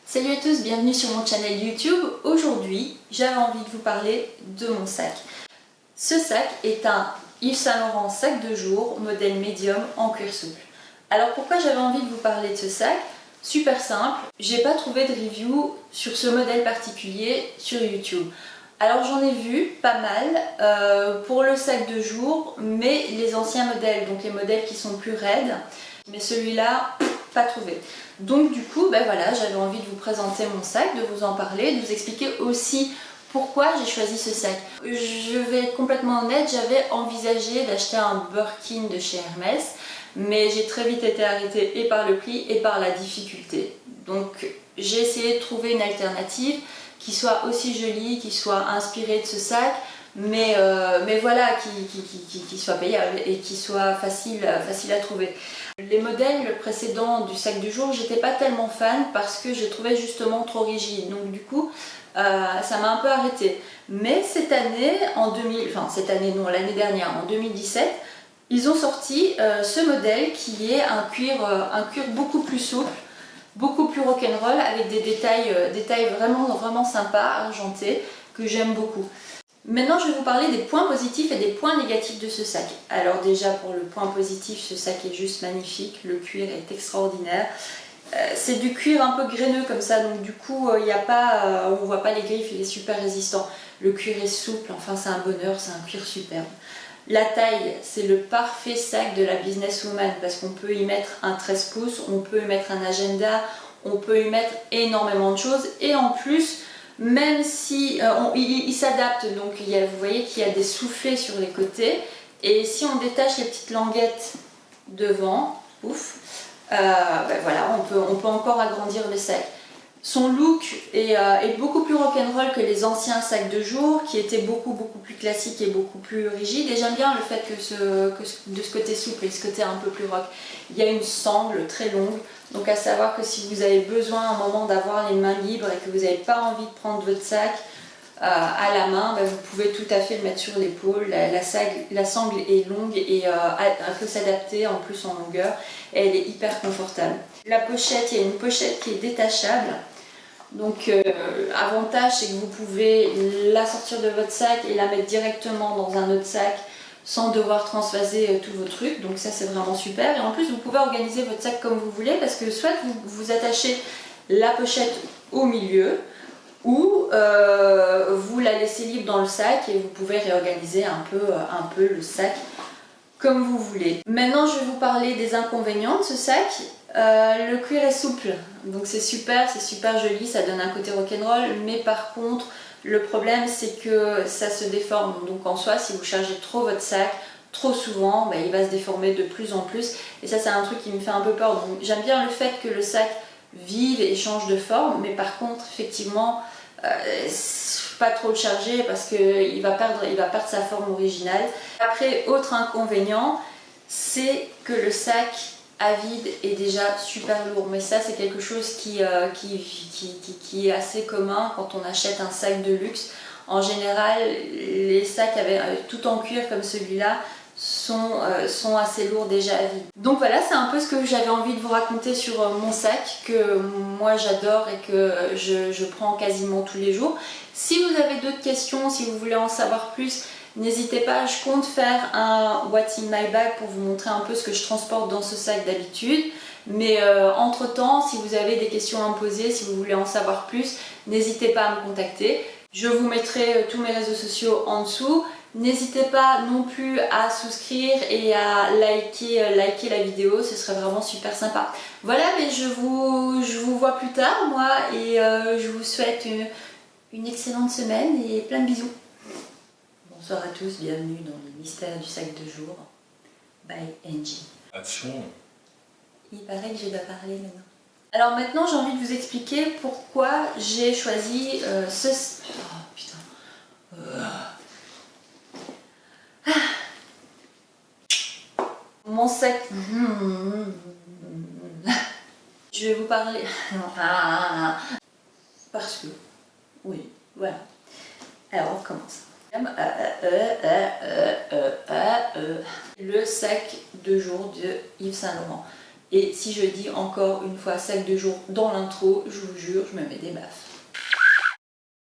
Salut à tous, bienvenue sur mon channel YouTube. Aujourd'hui, j'avais envie de vous parler de mon sac. Ce sac est un Yves Saint Laurent sac de jour, modèle médium en cuir souple. Alors pourquoi j'avais envie de vous parler de ce sac? Super simple, j'ai pas trouvé de review sur ce modèle particulier sur YouTube. Alors j'en ai vu pas mal pour le sac de jour, mais les anciens modèles, donc les modèles qui sont plus raides, mais celui-là, pas trouvé. Donc du coup, ben voilà, j'avais envie de vous présenter mon sac, de vous en parler, de vous expliquer aussi pourquoi j'ai choisi ce sac. Je vais être complètement honnête, j'avais envisagé d'acheter un Birkin de chez Hermès, mais j'ai très vite été arrêtée et par le prix et par la difficulté. Donc j'ai essayé de trouver une alternative qui soit aussi jolie, qui soit inspirée de ce sac, mais voilà, qui soit payable et qui soit facile à trouver. Les modèles précédents du sac du jour, j'étais pas tellement fan parce que je les trouvais justement trop rigides. Donc du coup, ça m'a un peu arrêtée. Mais cette année, l'année dernière, en 2017, ils ont sorti ce modèle qui est un cuir beaucoup plus souple, beaucoup plus rock'n'roll avec des détails vraiment sympas, argentés, que j'aime beaucoup. Maintenant, je vais vous parler des points positifs et des points négatifs de ce sac. Alors déjà, pour le point positif, ce sac est juste magnifique, le cuir est extraordinaire. C'est du cuir un peu graineux comme ça, donc du coup, on ne voit pas les griffes, il est super résistant. Le cuir est souple, enfin c'est un bonheur, c'est un cuir superbe. La taille, c'est le parfait sac de la businesswoman parce qu'on peut y mettre un 13 pouces, on peut y mettre un agenda, on peut y mettre énormément de choses et en plus, même si il s'adapte, donc vous voyez qu'il y a des soufflets sur les côtés et si on détache les petites languettes devant, ouf, voilà, on peut encore agrandir le sac. Son look est beaucoup plus rock'n'roll que les anciens sacs de jour qui étaient beaucoup plus classiques et beaucoup plus rigides, et j'aime bien le fait que de ce côté souple et ce côté un peu plus rock, il y a une sangle très longue, donc à savoir que si vous avez besoin à un moment d'avoir les mains libres et que vous n'avez pas envie de prendre votre sac à la main, vous pouvez tout à fait le mettre sur l'épaule. La sangle est longue et elle peut s'adapter en plus en longueur et elle est hyper confortable. La pochette, il y a une pochette qui est détachable. Donc avantage, c'est que vous pouvez la sortir de votre sac et la mettre directement dans un autre sac sans devoir transvaser tous vos trucs, donc ça c'est vraiment super. Et en plus vous pouvez organiser votre sac comme vous voulez parce que soit vous attachez la pochette au milieu ou vous la laissez libre dans le sac et vous pouvez réorganiser un peu le sac comme vous voulez. Maintenant je vais vous parler des inconvénients de ce sac. Le cuir est souple, donc c'est super joli, ça donne un côté rock'n'roll, mais par contre le problème c'est que ça se déforme, donc en soi si vous chargez trop votre sac trop souvent, il va se déformer de plus en plus et ça c'est un truc qui me fait un peu peur. Donc j'aime bien le fait que le sac vive et change de forme, mais par contre effectivement pas trop le charger parce qu'il va perdre sa forme originale. Après, autre inconvénient, c'est que le sac à vide est déjà super lourd, mais ça c'est quelque chose qui est assez commun quand on achète un sac de luxe. En général, les sacs tout en cuir comme celui-là sont assez lourds déjà à vide. Donc voilà, c'est un peu ce que j'avais envie de vous raconter sur mon sac, que moi j'adore et que je prends quasiment tous les jours. Si vous avez d'autres questions, si vous voulez en savoir plus, n'hésitez pas, je compte faire un What's in my bag pour vous montrer un peu ce que je transporte dans ce sac d'habitude. Mais entre temps, si vous avez des questions à me poser, si vous voulez en savoir plus, n'hésitez pas à me contacter. Je vous mettrai tous mes réseaux sociaux en dessous. N'hésitez pas non plus à souscrire et à liker la vidéo, ce serait vraiment super sympa. Voilà, mais je vous vois plus tard moi et je vous souhaite une excellente semaine et plein de bisous. Bonsoir à tous, bienvenue dans les mystères du sac de jour. By Angie. Action. Il paraît que je dois parler maintenant. Alors maintenant j'ai envie de vous expliquer pourquoi j'ai choisi ce... Oh putain. Mon sac... Je vais vous parler... Parce que... Oui, voilà. Alors on recommence. Le sac de jour de Yves Saint Laurent. Et si je dis encore une fois sac de jour dans l'intro, je vous jure, je me mets des baffes.